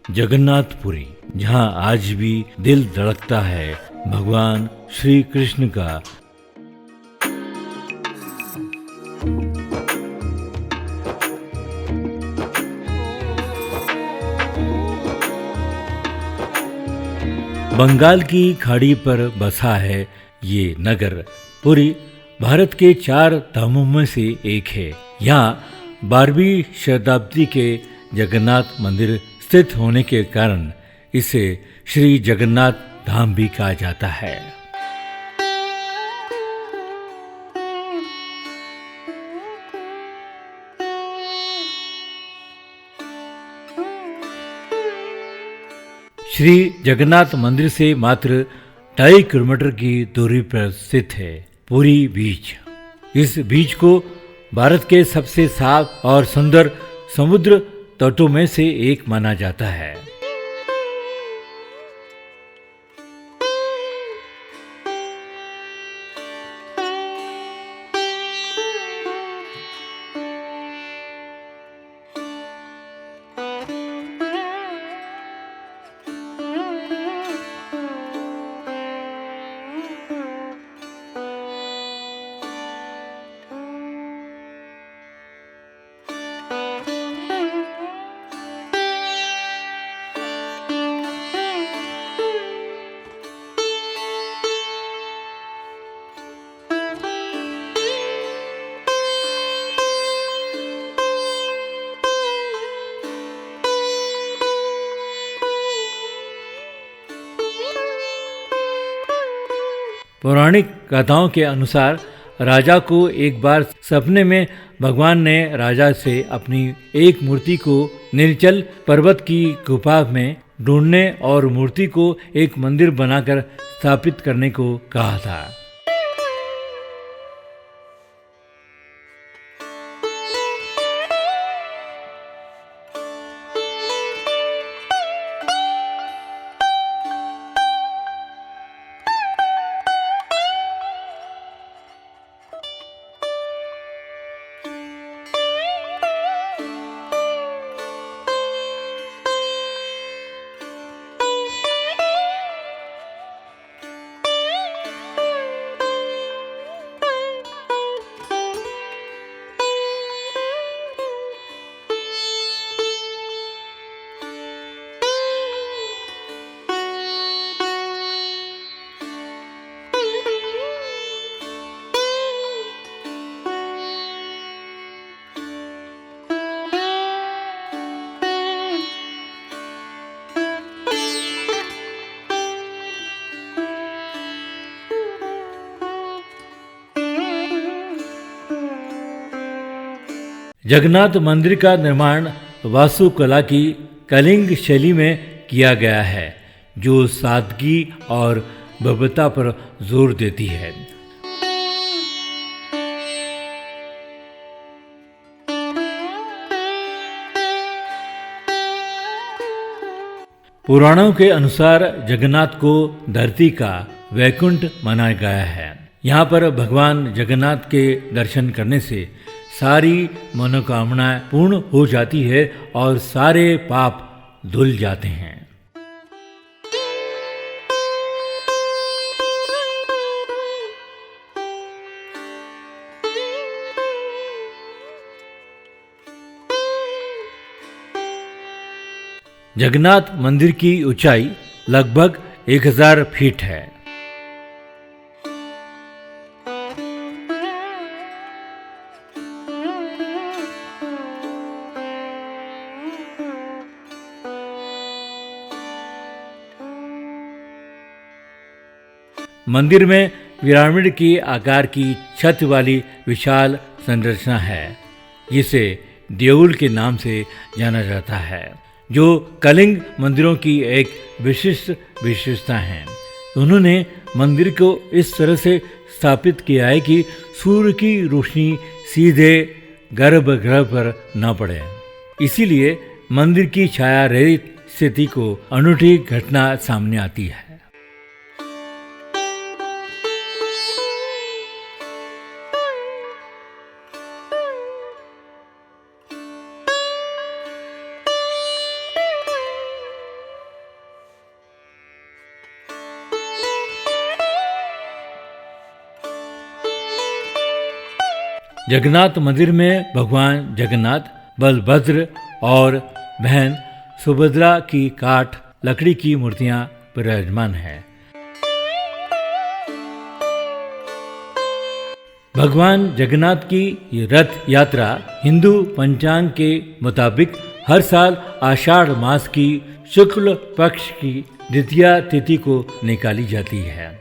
जगन्नाथपुरी, जहां आज भी दिल धड़कता है भगवान श्री कृष्ण का। बंगाल की खाड़ी पर बसा है ये नगर। पुरी भारत के 4 धामों में से एक है। यहाँ 12वीं शताब्दी के जगन्नाथ मंदिर स्थित होने के कारण इसे श्री जगन्नाथ धाम भी कहा जाता है। श्री जगन्नाथ मंदिर से मात्र 2.5 किलोमीटर की दूरी पर स्थित है पुरी बीच। इस बीच को भारत के सबसे साफ और सुंदर समुद्र तटों में से एक माना जाता है। पौराणिक कथाओं के अनुसार राजा को एक बार सपने में भगवान ने राजा से अपनी एक मूर्ति को नीलचल पर्वत की गुफा में ढूंढने और मूर्ति को एक मंदिर बनाकर स्थापित करने को कहा था। जगन्नाथ मंदिर का निर्माण वास्तुकला की कलिंग शैली में किया गया है, जो सादगी और भव्यता पर जोर देती है। पुराणों के अनुसार जगन्नाथ को धरती का वैकुंठ माना गया है। यहाँ पर भगवान जगन्नाथ के दर्शन करने से सारी मनोकामनाएं पूर्ण हो जाती है और सारे पाप धुल जाते हैं। जगन्नाथ मंदिर की ऊंचाई लगभग 1000 फीट है। मंदिर में पिरामिड की आकार की छत वाली विशाल संरचना है, जिसे देउल के नाम से जाना जाता है, जो कलिंग मंदिरों की एक विशिष्ट विशेषता है। उन्होंने मंदिर को इस तरह से स्थापित किया है कि सूर्य की रोशनी सीधे गर्भगृह पर न पड़े। इसीलिए मंदिर की छाया रहित स्थिति को अनूठी घटना सामने आती है। जगन्नाथ मंदिर में भगवान जगन्नाथ, बलभद्र और बहन सुभद्रा की काठ लकड़ी की मूर्तियां विराजमान हैं। भगवान जगन्नाथ की ये रथ यात्रा हिंदू पंचांग के मुताबिक हर साल आषाढ़ मास की शुक्ल पक्ष की द्वितीया तिथि को निकाली जाती है।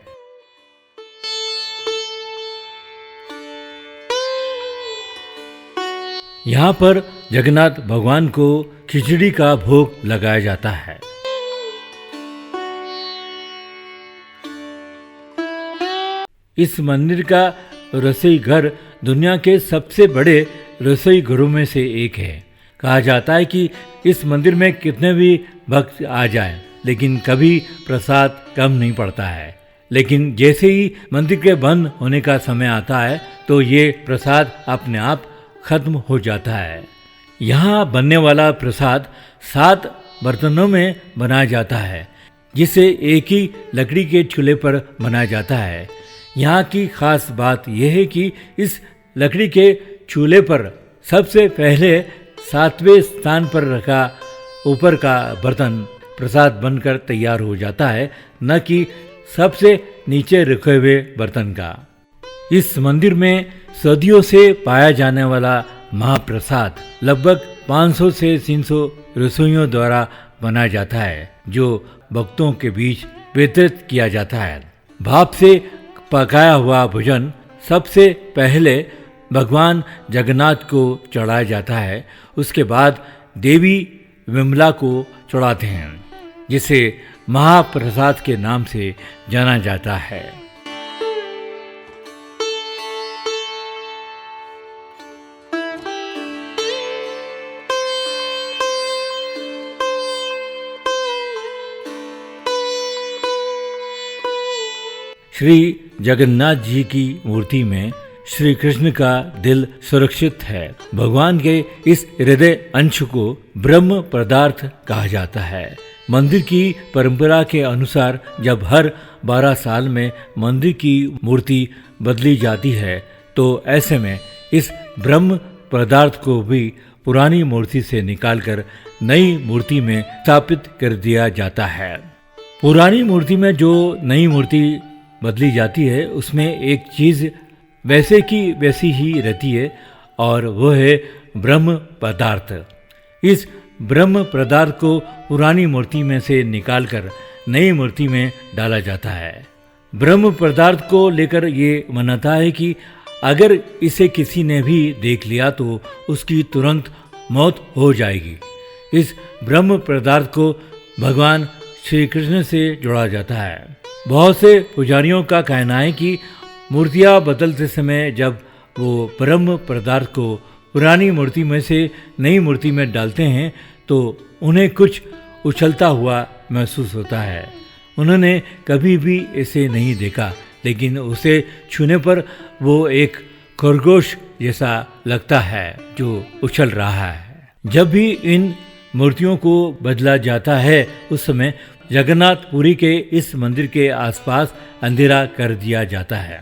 यहाँ पर जगन्नाथ भगवान को खिचड़ी का भोग लगाया जाता है। इस मंदिर का रसोई घर दुनिया के सबसे बड़े रसोई घरों में से एक है। कहा जाता है कि इस मंदिर में कितने भी भक्त आ जाएं, लेकिन कभी प्रसाद कम नहीं पड़ता है। लेकिन जैसे ही मंदिर के बंद होने का समय आता है तो ये प्रसाद अपने आप खत्म हो जाता है। यहाँ बनने वाला प्रसाद 7 बर्तनों में बनाया जाता है, जिसे एक ही लकड़ी के चूल्हे पर बनाया जाता है। यहाँ की खास बात यह है कि इस लकड़ी के चूल्हे पर सबसे पहले 7वें स्थान पर रखा ऊपर का बर्तन प्रसाद बनकर तैयार हो जाता है, न कि सबसे नीचे रखे हुए बर्तन का। इस मंदिर में सदियों से पाया जाने वाला महाप्रसाद लगभग 500 से 300 रसोइयों द्वारा बनाया जाता है, जो भक्तों के बीच वितरित किया जाता है। भाप से पकाया हुआ भोजन सबसे पहले भगवान जगन्नाथ को चढ़ाया जाता है। उसके बाद देवी विमला को चढ़ाते हैं, जिसे महाप्रसाद के नाम से जाना जाता है। श्री जगन्नाथ जी की मूर्ति में श्री कृष्ण का दिल सुरक्षित है। भगवान के इस हृदय अंश को ब्रह्म पदार्थ कहा जाता है। मंदिर की परंपरा के अनुसार जब हर 12 साल में मंदिर की मूर्ति बदली जाती है, तो ऐसे में इस ब्रह्म पदार्थ को भी पुरानी मूर्ति से निकालकर नई मूर्ति में स्थापित कर दिया जाता है। पुरानी मूर्ति में जो नई मूर्ति बदली जाती है, उसमें एक चीज वैसे की वैसी ही रहती है, और वो है ब्रह्म पदार्थ। इस ब्रह्म पदार्थ को पुरानी मूर्ति में से निकालकर नई मूर्ति में डाला जाता है। ब्रह्म पदार्थ को लेकर ये मान्यता है कि अगर इसे किसी ने भी देख लिया तो उसकी तुरंत मौत हो जाएगी। इस ब्रह्म पदार्थ को भगवान श्री कृष्ण से जोड़ा जाता है। बहुत से पुजारियों का कहना है कि मूर्तियाँ बदलते समय जब वो ब्रह्म पदार्थ को पुरानी मूर्ति में से नई मूर्ति में डालते हैं तो उन्हें कुछ उछलता हुआ महसूस होता है। उन्होंने कभी भी इसे नहीं देखा, लेकिन उसे छूने पर वो एक खरगोश जैसा लगता है जो उछल रहा है। जब भी इन मूर्तियों को बदला जाता है, उस समय जगन्नाथपुरी के इस मंदिर के आसपास अंधेरा कर दिया जाता है।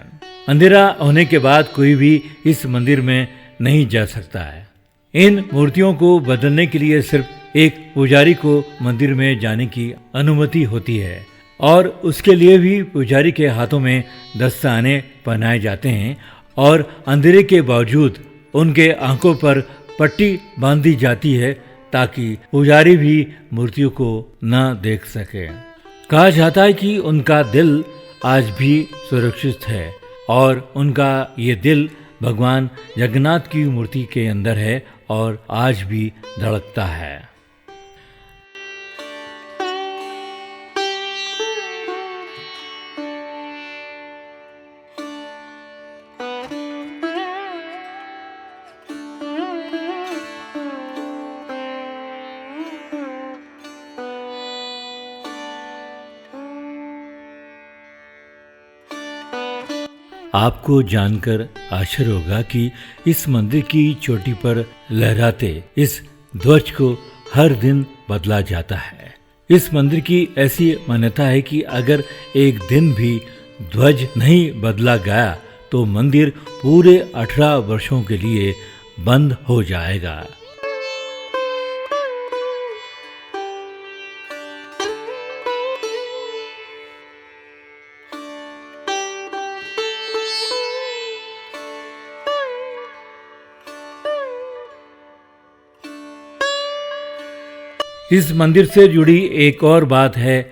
अंधेरा होने के बाद कोई भी इस मंदिर में नहीं जा सकता है। इन मूर्तियों को बदलने के लिए सिर्फ एक पुजारी को मंदिर में जाने की अनुमति होती है, और उसके लिए भी पुजारी के हाथों में दस्ताने पहनाए जाते हैं, और अंधेरे के बावजूद उनके आंखों पर पट्टी बांधी जाती है ताकि पुजारी भी मूर्तियों को न देख सके। कहा जाता है कि उनका दिल आज भी सुरक्षित है, और उनका ये दिल भगवान जगन्नाथ की मूर्ति के अंदर है और आज भी धड़कता है। आपको जानकर आश्चर्य होगा कि इस मंदिर की चोटी पर लहराते इस ध्वज को हर दिन बदला जाता है। इस मंदिर की ऐसी मान्यता है कि अगर एक दिन भी ध्वज नहीं बदला गया तो मंदिर पूरे 18 वर्षों के लिए बंद हो जाएगा। इस मंदिर से जुड़ी एक और बात है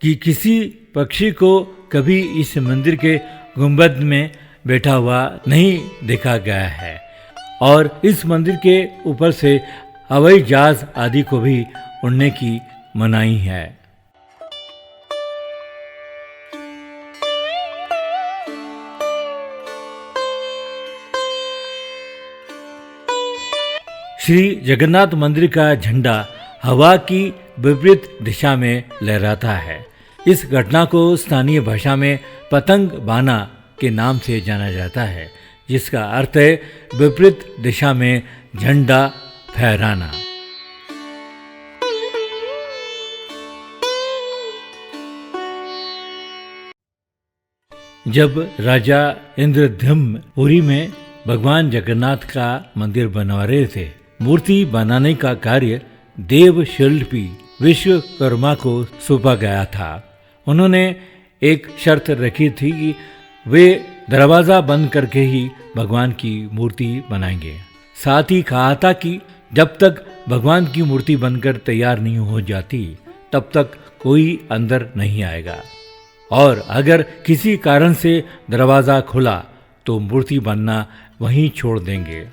कि किसी पक्षी को कभी इस मंदिर के गुंबद में बैठा हुआ नहीं देखा गया है और इस मंदिर के ऊपर से हवाई जहाज आदि को भी उड़ने की मनाही है। श्री जगन्नाथ मंदिर का झंडा हवा की विपरीत दिशा में लहराता है। इस घटना को स्थानीय भाषा में पतंग बाना के नाम से जाना जाता है, जिसका अर्थ है विपरीत दिशा में झंडा फहराना। जब राजा इंद्रद्युम्न पुरी में भगवान जगन्नाथ का मंदिर बनवा रहे थे, मूर्ति बनाने का कार्य देव शिल्पी विश्वकर्मा को सौंपा गया था। उन्होंने एक शर्त रखी थी कि वे दरवाज़ा बंद करके ही भगवान की मूर्ति बनाएंगे। साथ ही कहा था कि जब तक भगवान की मूर्ति बनकर तैयार नहीं हो जाती तब तक कोई अंदर नहीं आएगा और अगर किसी कारण से दरवाज़ा खुला तो मूर्ति बनना वहीं छोड़ देंगे।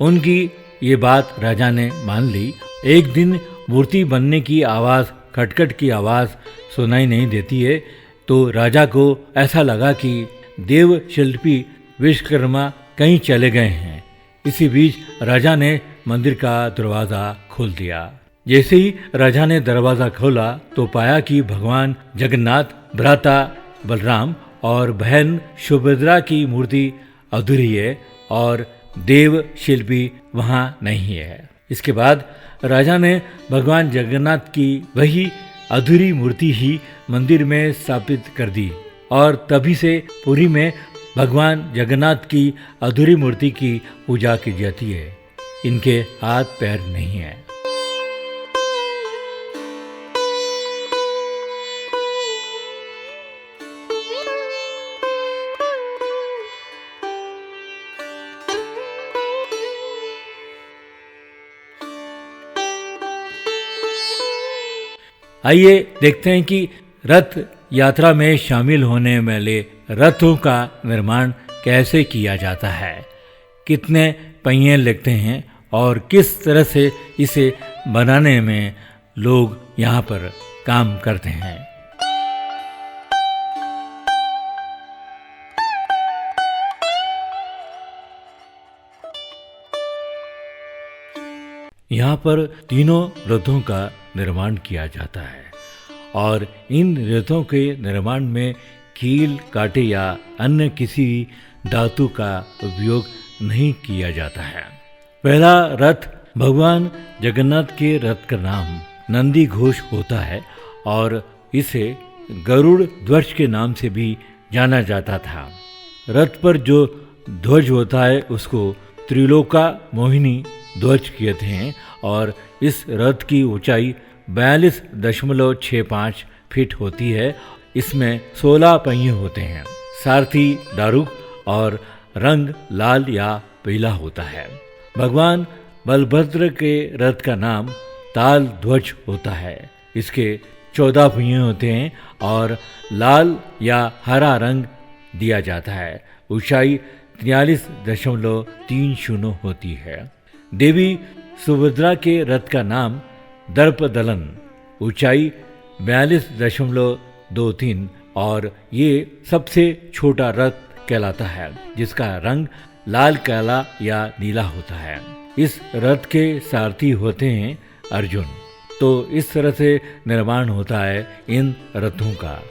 उनकी ये बात राजा ने मान ली। एक दिन मूर्ति बनने की आवाज़, खटखट की आवाज़ सुनाई नहीं देती है तो राजा को ऐसा लगा कि देव शिल्पी विश्वकर्मा कहीं चले गए हैं। इसी बीच राजा ने मंदिर का दरवाज़ा खोल दिया। जैसे ही राजा ने दरवाज़ा खोला तो पाया कि भगवान जगन्नाथ, भ्राता बलराम और बहन सुभद्रा की मूर्ति अधूरी है और देव शिल्पी वहाँ नहीं है। इसके बाद राजा ने भगवान जगन्नाथ की वही अधूरी मूर्ति ही मंदिर में स्थापित कर दी और तभी से पुरी में भगवान जगन्नाथ की अधूरी मूर्ति की पूजा की जाती है। इनके हाथ पैर नहीं है। आइए देखते हैं कि रथ यात्रा में शामिल होने वाले रथों का निर्माण कैसे किया जाता है, कितने पहिए लगते हैं और किस तरह से इसे बनाने में लोग यहाँ पर काम करते हैं। यहाँ पर तीनों रथों का निर्माण किया जाता है और इन रथों के निर्माण में कील, कांटे या अन्य किसी धातु का उपयोग नहीं किया जाता है। पहला रथ भगवान जगन्नाथ के रथ का नाम नंदी घोष होता है और इसे गरुड़ ध्वज के नाम से भी जाना जाता था। रथ पर जो ध्वज होता है उसको त्रिलोका मोहिनी ध्वज कहते हैं और इस रथ की ऊंचाई 42.65 फीट होती है। इसमें 16 पहिए होते हैं। सारथी दारुक और रंग लाल या पीला होता है। भगवान बलभद्र के रथ का नाम ताल ध्वज होता है। इसके 14 पहिए होते हैं और लाल या हरा रंग दिया जाता है। ऊंचाई 43.30 होती है। देवी सुभद्रा के रथ का नाम दर्पदलन, ऊंचाई 42.23 और ये सबसे छोटा रथ कहलाता है, जिसका रंग लाल, काला या नीला होता है। इस रथ के सारथी होते हैं अर्जुन। तो इस तरह से निर्माण होता है इन रथों का।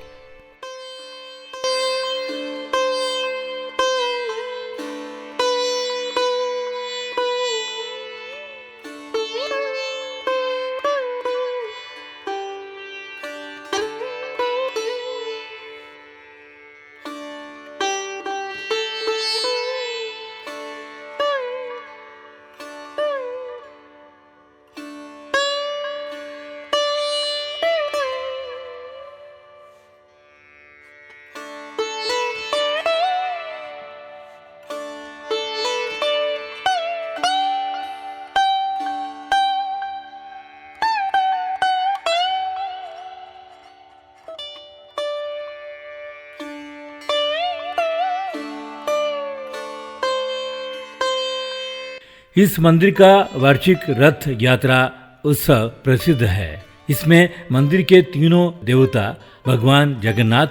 इस मंदिर का वार्षिक रथ यात्रा उत्सव प्रसिद्ध है। इसमें मंदिर के तीनों देवता भगवान जगन्नाथ,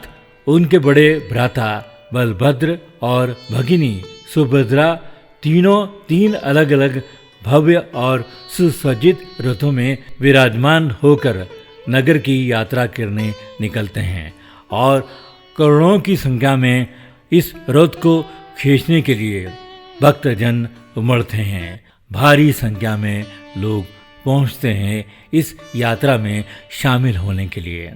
उनके बड़े भ्राता बलभद्र और भगिनी सुभद्रा तीनों तीन अलग अलग भव्य और सुसज्जित रथों में विराजमान होकर नगर की यात्रा करने निकलते हैं और करोड़ों की संख्या में इस रथ को खींचने के लिए भक्तजन उमड़ते हैं। भारी संख्या में लोग पहुंचते हैं इस यात्रा में शामिल होने के लिए।